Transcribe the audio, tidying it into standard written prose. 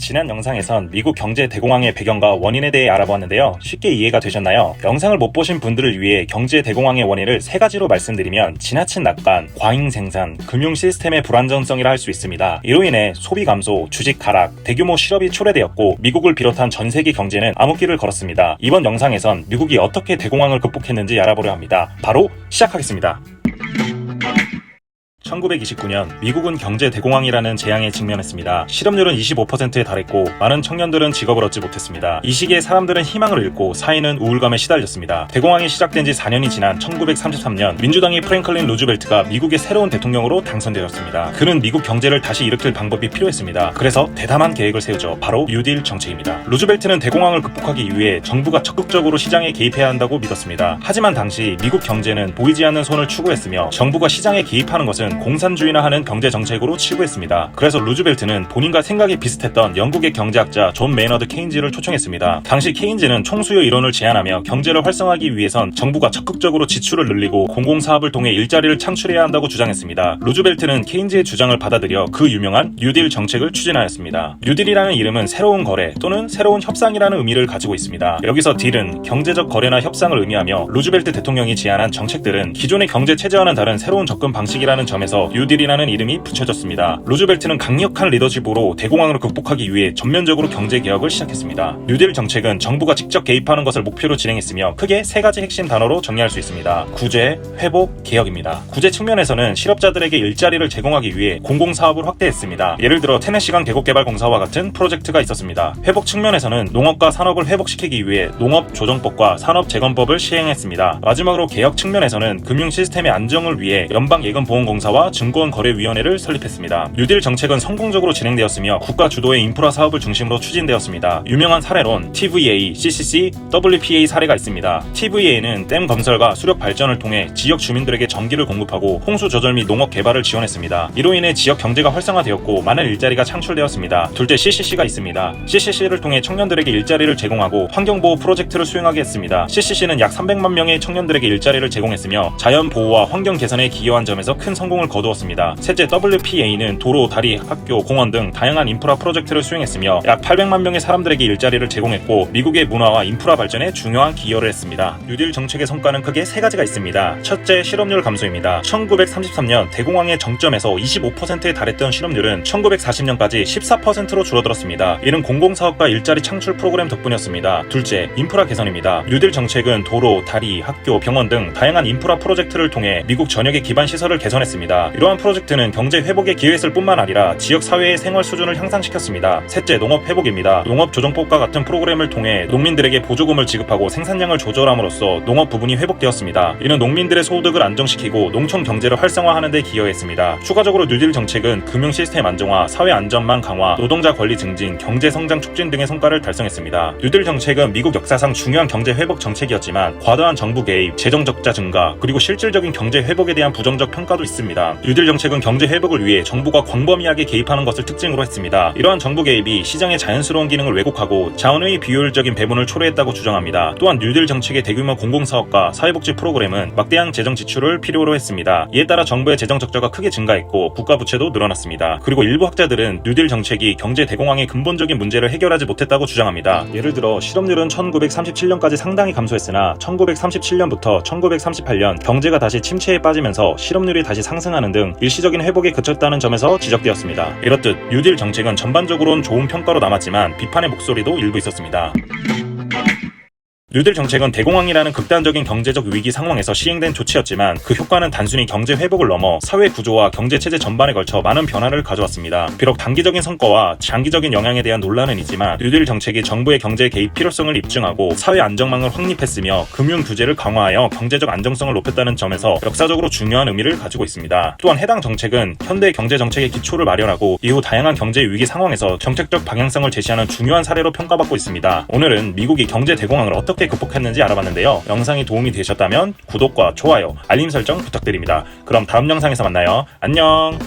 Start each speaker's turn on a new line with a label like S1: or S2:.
S1: 지난 영상에선 미국 경제 대공황의 배경과 원인에 대해 알아보았는데요. 쉽게 이해가 되셨나요? 영상을 못 보신 분들을 위해 경제 대공황의 원인을 세 가지로 말씀드리면 지나친 낙관, 과잉 생산, 금융 시스템의 불안정성이라 할 수 있습니다. 이로 인해 소비 감소, 주식 하락, 대규모 실업이 초래되었고 미국을 비롯한 전 세계 경제는 암흑기를 걸었습니다. 이번 영상에선 미국이 어떻게 대공황을 극복했는지 알아보려 합니다. 바로 시작하겠습니다. 1929년 미국은 경제 대공황이라는 재앙에 직면했습니다. 실업률은 25%에 달했고 많은 청년들은 직업을 얻지 못했습니다. 이 시기에 사람들은 희망을 잃고 사회는 우울감에 시달렸습니다. 대공황이 시작된 지 4년이 지난 1933년 민주당의 프랭클린 루즈벨트가 미국의 새로운 대통령으로 당선되었습니다. 그는 미국 경제를 다시 일으킬 방법이 필요했습니다. 그래서 대담한 계획을 세우죠. 바로 뉴딜 정책입니다. 루즈벨트는 대공황을 극복하기 위해 정부가 적극적으로 시장에 개입해야 한다고 믿었습니다. 하지만 당시 미국 경제는 보이지 않는 손을 추구했으며 정부가 시장에 개입하는 것은 공산주의나 경제 정책으로 치부했습니다. 그래서 루즈벨트는 본인과 생각이 비슷했던 영국의 경제학자 존 메이너드 케인즈를 초청했습니다. 당시 케인즈는 총수요 이론을 제안하며 경제를 활성화하기 위해선 정부가 적극적으로 지출을 늘리고 공공사업을 통해 일자리를 창출해야 한다고 주장했습니다. 루즈벨트는 케인즈의 주장을 받아들여 그 유명한 뉴딜 정책을 추진하였습니다. 뉴딜이라는 이름은 새로운 거래 또는 새로운 협상이라는 의미를 가지고 있습니다. 여기서 딜은 경제적 거래나 협상을 의미하며 루즈벨트 대통령이 제안한 정책들은 기존의 경제 체제와는 다른 새로운 접근 방식이라는 점에서 뉴딜이라는 이름이 붙여졌습니다. 루즈벨트는 강력한 리더십으로 대공황을 극복하기 위해 전면적으로 경제 개혁을 시작했습니다. 뉴딜 정책은 정부가 직접 개입하는 것을 목표로 진행했으며 크게 세 가지 핵심 단어로 정리할 수 있습니다. 구제, 회복, 개혁입니다. 구제 측면에서는 실업자들에게 일자리를 제공하기 위해 공공사업을 확대했습니다. 예를 들어 테네시강 계곡개발공사와 같은 프로젝트가 있었습니다. 회복 측면에서는 농업과 산업을 회복시키기 위해 농업조정법과 산업재건법을 시행했습니다. 마지막으로 개혁 측면에서는 금융 시스템의 안정을 위해 연방예금보험공사와 증권거래위원회를 설립했습니다. 뉴딜 정책은 성공적으로 진행되었으며 국가 주도의 인프라 사업을 중심으로 추진되었습니다. 유명한 사례론 TVA, CCC, WPA 사례가 있습니다. TVA는 댐 건설과 수력 발전을 통해 지역 주민들에게 전기를 공급하고 홍수 조절 및 농업 개발을 지원했습니다. 이로 인해 지역 경제가 활성화되었고 많은 일자리가 창출되었습니다. 둘째 CCC가 있습니다. CCC를 통해 청년들에게 일자리를 제공하고 환경보호 프로젝트를 수행하게 했습니다. CCC는 약 300만 명의 청년들에게 일자리를 제공했으며 자연보호와 환경 개선에 기여한 점에서 큰 성공을 거두었습니다. 셋째 WPA는 도로, 다리, 학교, 공원 등 다양한 인프라 프로젝트를 수행했으며 약 800만 명의 사람들에게 일자리를 제공했고 미국의 문화와 인프라 발전에 중요한 기여를 했습니다. 뉴딜 정책의 성과는 크게 세 가지가 있습니다. 첫째, 실업률 감소입니다. 1933년 대공황의 정점에서 25%에 달했던 실업률은 1940년까지 14%로 줄어들었습니다. 이는 공공사업과 일자리 창출 프로그램 덕분이었습니다. 둘째, 인프라 개선입니다. 뉴딜 정책은 도로, 다리, 학교, 병원 등 다양한 인프라 프로젝트를 통해 미국 전역의 기반 시설을 개선했습니다. 이러한 프로젝트는 경제 회복에 기여했을 뿐만 아니라 지역 사회의 생활 수준을 향상시켰습니다. 셋째, 농업 회복입니다. 농업조정법과 같은 프로그램을 통해 농민들에게 보조금을 지급하고 생산량을 조절함으로써 농업 부분이 회복되었습니다. 이는 농민들의 소득을 안정시키고 농촌 경제를 활성화하는 데 기여했습니다. 추가적으로 뉴딜 정책은 금융 시스템 안정화, 사회 안전망 강화, 노동자 권리 증진, 경제 성장 촉진 등의 성과를 달성했습니다. 뉴딜 정책은 미국 역사상 중요한 경제 회복 정책이었지만 과도한 정부 개입, 재정 적자 증가, 그리고 실질적인 경제 회복에 대한 부정적 평가도 있습니다. 뉴딜 정책은 경제 회복을 위해 정부가 광범위하게 개입하는 것을 특징으로 했습니다. 이러한 정부 개입이 시장의 자연스러운 기능을 왜곡하고 자원의 비효율적인 배분을 초래했다고 주장합니다. 또한 뉴딜 정책의 대규모 공공사업과 사회복지 프로그램은 막대한 재정 지출을 필요로 했습니다. 이에 따라 정부의 재정 적자가 크게 증가했고 국가 부채도 늘어났습니다. 그리고 일부 학자들은 뉴딜 정책이 경제 대공황의 근본적인 문제를 해결하지 못했다고 주장합니다. 예를 들어 실업률은 1937년까지 상당히 감소했으나 1937년부터 1938년 경제가 다시 침체에 빠지면서 실업률이 다시 상승하는 등 일시적인 회복에 그쳤다는 점에서 지적되었습니다. 이렇듯 뉴딜 정책은 전반적으로는 좋은 평가로 남았지만 비판의 목소리도 일부 있었습니다. 뉴딜 정책은 대공황이라는 극단적인 경제적 위기 상황에서 시행된 조치였지만 그 효과는 단순히 경제 회복을 넘어 사회 구조와 경제 체제 전반에 걸쳐 많은 변화를 가져왔습니다. 비록 단기적인 성과와 장기적인 영향에 대한 논란은 있지만 뉴딜 정책이 정부의 경제 개입 필요성을 입증하고 사회 안정망을 확립했으며 금융 규제를 강화하여 경제적 안정성을 높였다는 점에서 역사적으로 중요한 의미를 가지고 있습니다. 또한 해당 정책은 현대 경제 정책의 기초를 마련하고 이후 다양한 경제 위기 상황에서 정책적 방향성을 제시하는 중요한 사례로 평가받고 있습니다. 오늘은 미국이 경제 대공황을 어떻게 극복했는지 알아봤는데요. 영상이 도움이 되셨다면 구독과 좋아요, 알림 설정 부탁드립니다. 그럼 다음 영상에서 만나요. 안녕!